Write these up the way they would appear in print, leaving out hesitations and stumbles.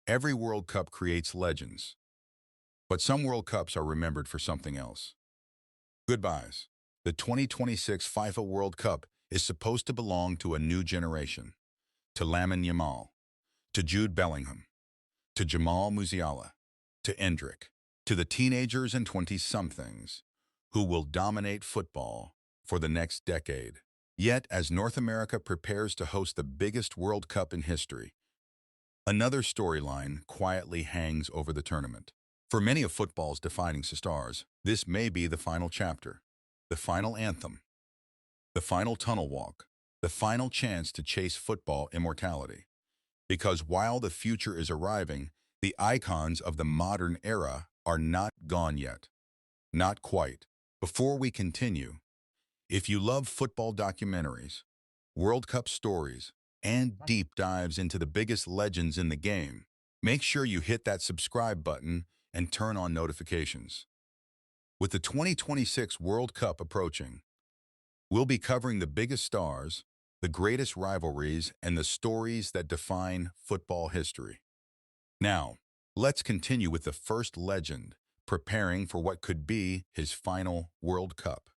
Every World Cup creates legends, but some World Cups are remembered for something else. Goodbyes. The 2026 FIFA World Cup is supposed to belong to a new generation, to Lamine Yamal, to Jude Bellingham, to Jamal Musiala, to Endrick, to the teenagers and 20-somethings who will dominate football for the next decade. Yet, as North America prepares to host the biggest World Cup in history, another storyline quietly hangs over the tournament. For many of football's defining stars, this may be the final chapter, the final anthem, the final tunnel walk, the final chance to chase football immortality. Because while the future is arriving, the icons of the modern era are not gone yet. Not quite. Before we continue, if you love football documentaries, World Cup stories, and deep dives into the biggest legends in the game, make sure you hit that subscribe button and turn on notifications. With the 2026 World Cup approaching, we'll be covering the biggest stars, the greatest rivalries, and the stories that define football history. Now, let's continue with the first legend preparing for what could be his final World Cup.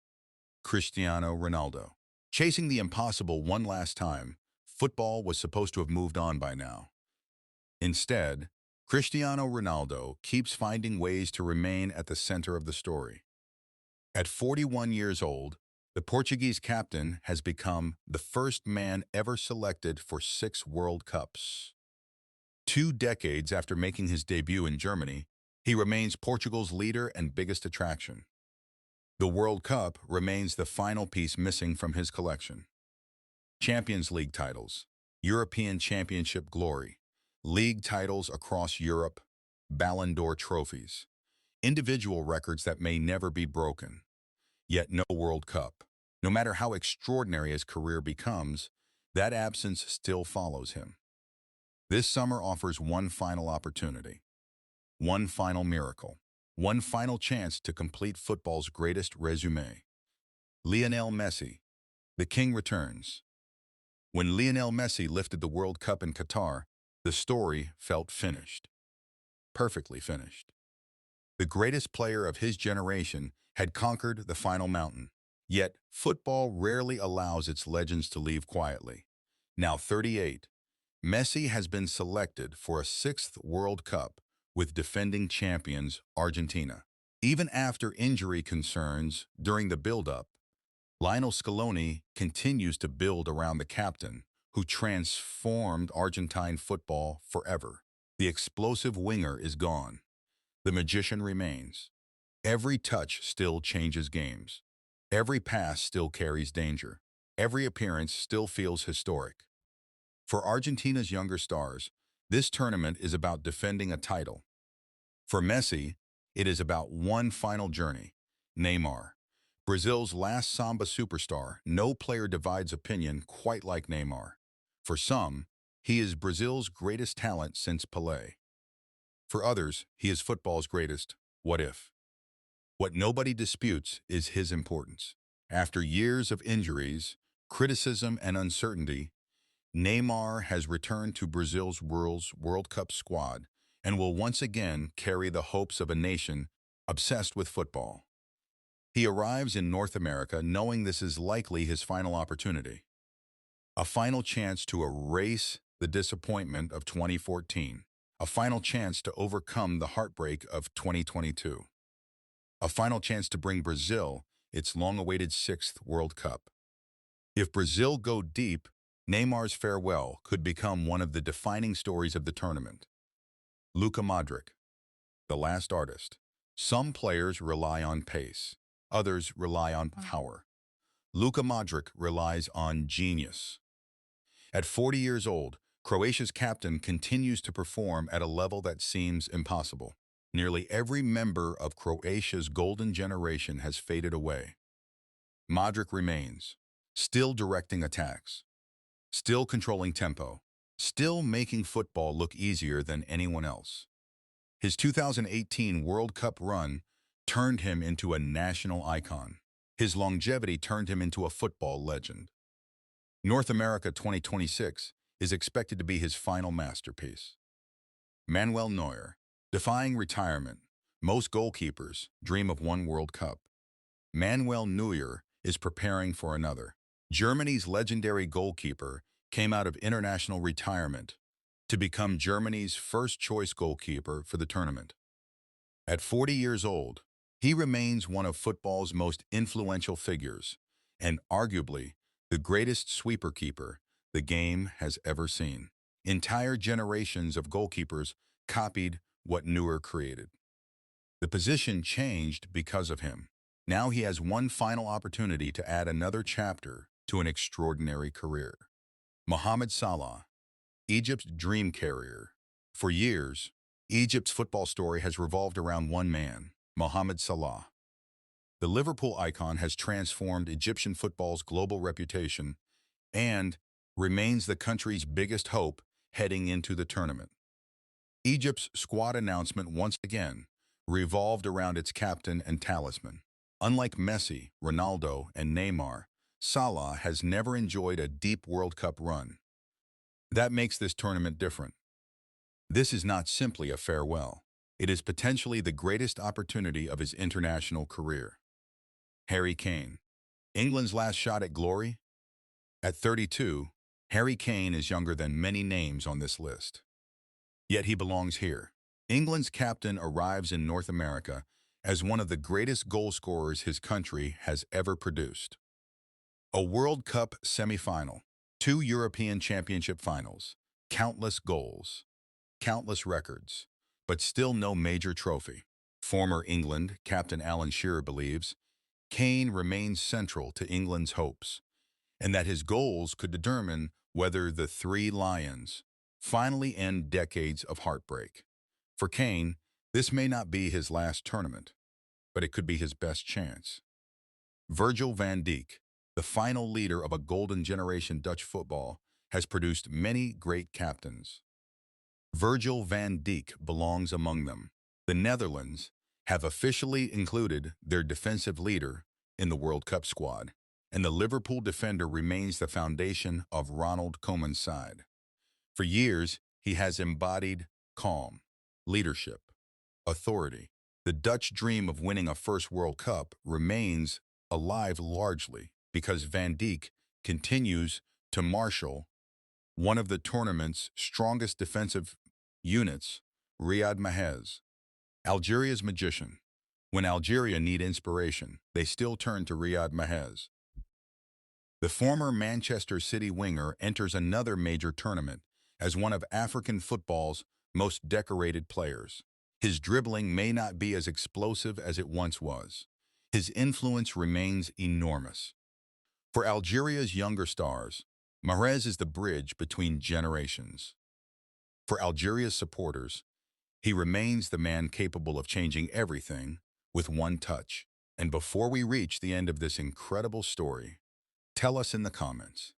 Cristiano Ronaldo. Chasing the impossible one last time, football was supposed to have moved on by now. Instead, Cristiano Ronaldo keeps finding ways to remain at the center of the story. At 41 years old, the Portuguese captain has become the first man ever selected for 6 World Cups. 2 decades after making his debut in Germany, he remains Portugal's leader and biggest attraction. The World Cup remains the final piece missing from his collection. Champions League titles, European Championship glory, league titles across Europe, Ballon d'Or trophies, individual records that may never be broken. Yet no World Cup. No matter how extraordinary his career becomes, that absence still follows him. This summer offers one final opportunity, one final miracle, one final chance to complete football's greatest resume. Lionel Messi, the king returns. When Lionel Messi lifted the World Cup in Qatar, the story felt finished. Perfectly finished. The greatest player of his generation had conquered the final mountain. Yet, football rarely allows its legends to leave quietly. Now 38, Messi has been selected for a 6th World Cup with defending champions Argentina. Even after injury concerns during the build-up, Lionel Scaloni continues to build around the captain who transformed Argentine football forever. The explosive winger is gone. The magician remains. Every touch still changes games. Every pass still carries danger. Every appearance still feels historic. For Argentina's younger stars, this tournament is about defending a title. For Messi, it is about one final journey. Neymar, Brazil's last Samba superstar, no player divides opinion quite like Neymar. For some, he is Brazil's greatest talent since Pelé. For others, he is football's greatest what if. What nobody disputes is his importance. After years of injuries, criticism, and uncertainty, Neymar has returned to Brazil's World Cup squad and will once again carry the hopes of a nation obsessed with football. He arrives in North America knowing this is likely his final opportunity. A final chance to erase the disappointment of 2014. A final chance to overcome the heartbreak of 2022. A final chance to bring Brazil its long-awaited 6th World Cup. If Brazil go deep, Neymar's farewell could become one of the defining stories of the tournament. Luka Modric, the last artist. Some players rely on pace. Others rely on power. Luka Modric relies on genius. At 40 years old, Croatia's captain continues to perform at a level that seems impossible. Nearly every member of Croatia's golden generation has faded away. Modric remains, still directing attacks, still controlling tempo, still making football look easier than anyone else. His 2018 World Cup run turned him into a national icon. His longevity turned him into a football legend. North America 2026 is expected to be his final masterpiece. Manuel Neuer, defying retirement. Most goalkeepers dream of one World Cup. Manuel Neuer is preparing for another. Germany's legendary goalkeeper came out of international retirement to become Germany's first-choice goalkeeper for the tournament. At 40 years old, he remains one of football's most influential figures and arguably the greatest sweeper keeper the game has ever seen. Entire generations of goalkeepers copied what Neuer created. The position changed because of him. Now he has one final opportunity to add another chapter to an extraordinary career. Mohamed Salah, Egypt's dream carrier. For years, Egypt's football story has revolved around one man, Mohamed Salah. The Liverpool icon has transformed Egyptian football's global reputation and remains the country's biggest hope heading into the tournament. Egypt's squad announcement once again revolved around its captain and talisman. Unlike Messi, Ronaldo, and Neymar, Salah has never enjoyed a deep World Cup run. That makes this tournament different. This is not simply a farewell. It is potentially the greatest opportunity of his international career. Harry Kane, England's last shot at glory? At 32, Harry Kane is younger than many names on this list. Yet he belongs here. England's captain arrives in North America as one of the greatest goal scorers his country has ever produced. A World Cup semi-final, 2 European Championship finals, countless goals, countless records, but still no major trophy. Former England captain Alan Shearer believes Kane remains central to England's hopes, and that his goals could determine whether the Three Lions finally end decades of heartbreak. For Kane, this may not be his last tournament, but it could be his best chance. Virgil van Dijk, the final leader of a golden generation Dutch football, has produced many great captains. Virgil van Dijk belongs among them. The Netherlands have officially included their defensive leader in the World Cup squad, and the Liverpool defender remains the foundation of Ronald Koeman's side. For years, he has embodied calm, leadership, authority. The Dutch dream of winning a first World Cup remains alive largely because Van Dijk continues to marshal one of the tournament's strongest defensive units, Riyad Mahrez, Algeria's magician. When Algeria need inspiration, they still turn to Riyad Mahrez. The former Manchester City winger enters another major tournament as one of African football's most decorated players. His dribbling may not be as explosive as it once was. His influence remains enormous. For Algeria's younger stars, Mahrez is the bridge between generations. For Algeria's supporters, he remains the man capable of changing everything with one touch. And before we reach the end of this incredible story, tell us in the comments,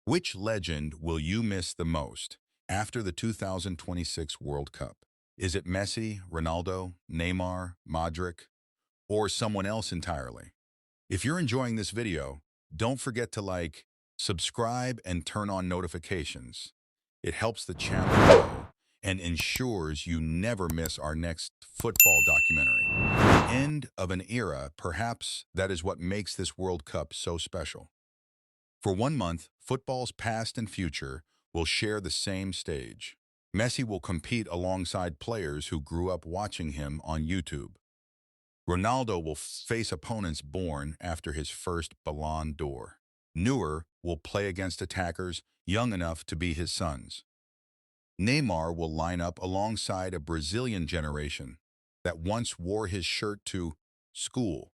which legend will you miss the most after the 2026 World Cup? Is it Messi, Ronaldo, Neymar, Modric, or someone else entirely? If you're enjoying this video, don't forget to like, subscribe, and turn on notifications. It helps the channel grow and ensures you never miss our next football documentary. The end of an era, perhaps that is what makes this World Cup so special. For 1 month, football's past and future will share the same stage. Messi will compete alongside players who grew up watching him on YouTube. Ronaldo will face opponents born after his first Ballon d'Or. Neuer will play against attackers young enough to be his sons. Neymar will line up alongside a Brazilian generation that once wore his shirt to school.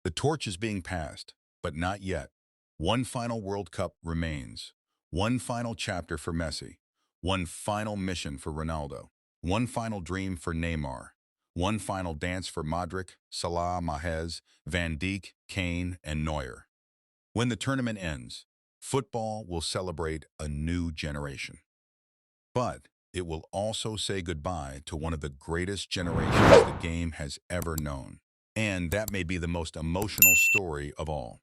The torch is being passed, but not yet. One final World Cup remains. One final chapter for Messi. One final mission for Ronaldo. One final dream for Neymar. One final dance for Modric, Salah, Mahrez, Van Dijk, Kane, and Neuer. When the tournament ends, football will celebrate a new generation. But it will also say goodbye to one of the greatest generations the game has ever known. And that may be the most emotional story of all.